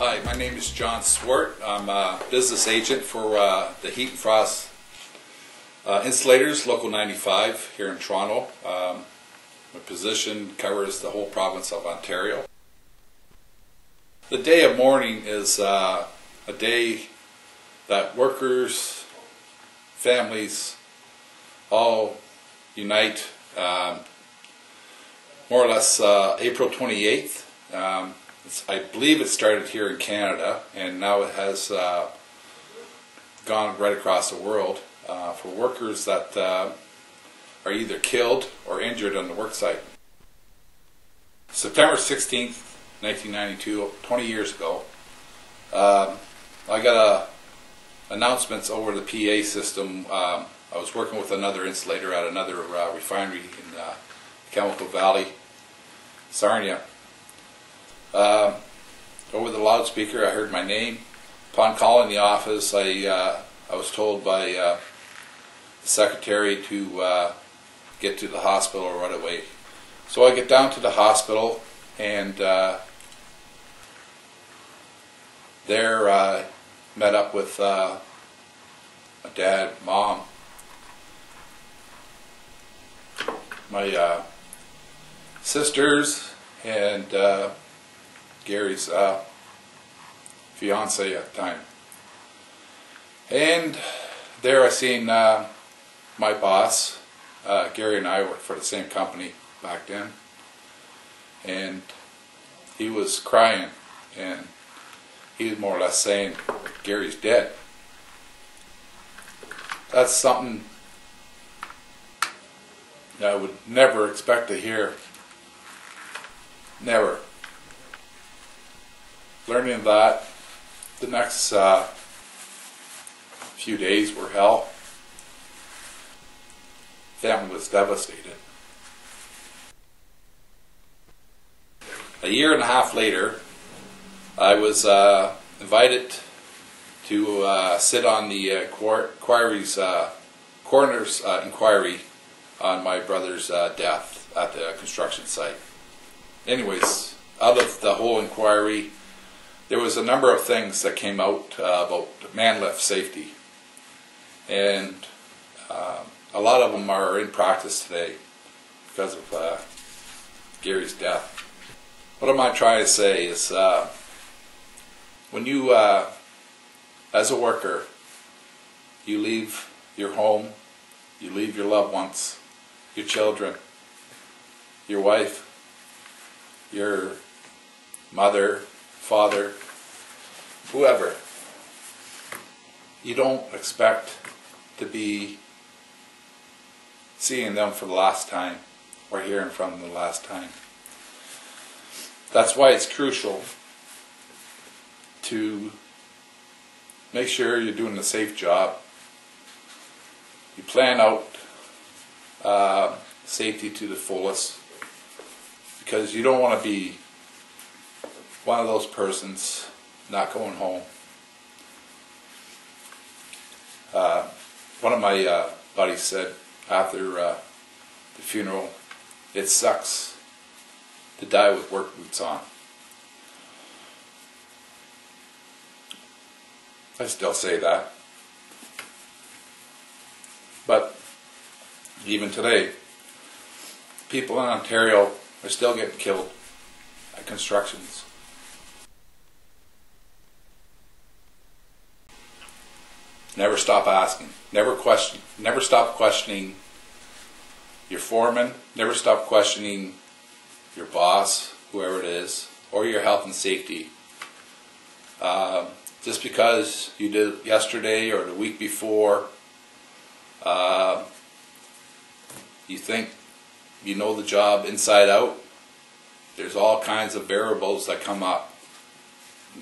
Hi, my name is John Swart. I'm a business agent for the Heat and Frost Insulators, Local 95 here in Toronto. My position covers the whole province of Ontario. The day of mourning is a day that workers, families all unite, more or less April 28th. I believe it started here in Canada, and now it has gone right across the world for workers that are either killed or injured on the work site. September 16th, 1992, 20 years ago, I got announcements over the PA system. I was working with another insulator at another refinery in Chemical Valley, Sarnia. Over the loudspeaker, I heard my name. Upon calling the office, I was told by the secretary to get to the hospital right away. So I get down to the hospital, and there I met up with my dad, mom, my sisters, and Gary's fiance at the time. And there I seen my boss. Gary and I worked for the same company back then, and he was crying, and he was more or less saying, Gary's dead. That's something that I would never expect to hear. Never. Learning that, the next few days were hell. Family was devastated. A year and a half later, I was invited to sit on the coroner's inquiry on my brother's death at the construction site. Anyways, out of the whole inquiry, there was a number of things that came out about man lift safety, and a lot of them are in practice today because of Gary's death. What am I trying to say is, when you, as a worker, you leave your home, you leave your loved ones, your children, your wife, your mother, father, whoever, you don't expect to be seeing them for the last time or hearing from them the last time. That's why it's crucial to make sure you're doing a safe job. You plan out safety to the fullest, because you don't want to be one of those persons not going home. One of my buddies said after the funeral, it sucks to die with work boots on. I still say that. But even today, people in Ontario are still getting killed at constructions. Never stop asking. Never stop questioning your foreman. Never stop questioning your boss, whoever it is, or your health and safety. Just because you did it yesterday or the week before, you think you know the job inside out, there's all kinds of variables that come up.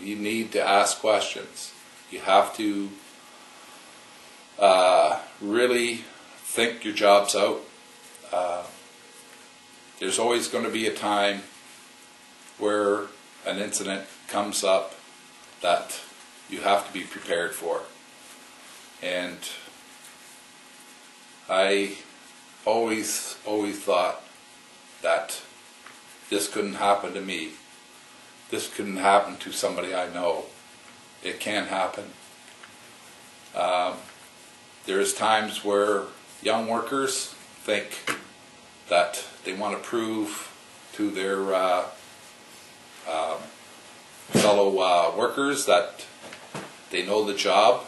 You need to ask questions. You have to really think your job's out. There's always going to be a time where an incident comes up that you have to be prepared for. And I always thought that this couldn't happen to me, this couldn't happen to somebody I know. It can happen. There's times where young workers think that they want to prove to their fellow workers that they know the job.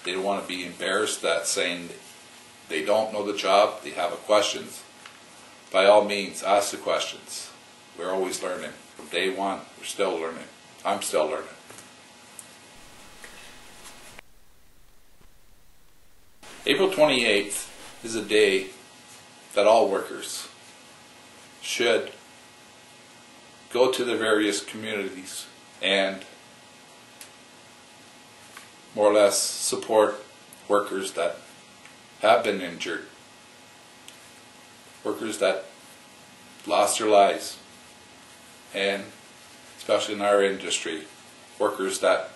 They don't want to be embarrassed that saying they don't know the job, they have questions. By all means, ask the questions. We're always learning. From day one, we're still learning. I'm still learning. April 28th is a day that all workers should go to their various communities and more or less support workers that have been injured, workers that lost their lives, and especially in our industry, workers that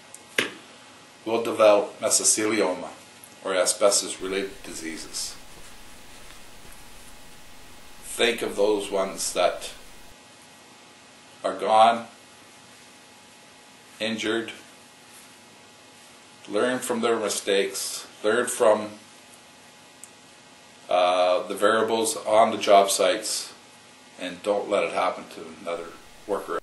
will develop mesothelioma or asbestos-related diseases. Think of those ones that are gone, injured. Learn from their mistakes. Learn from the variables on the job sites, and don't let it happen to another worker.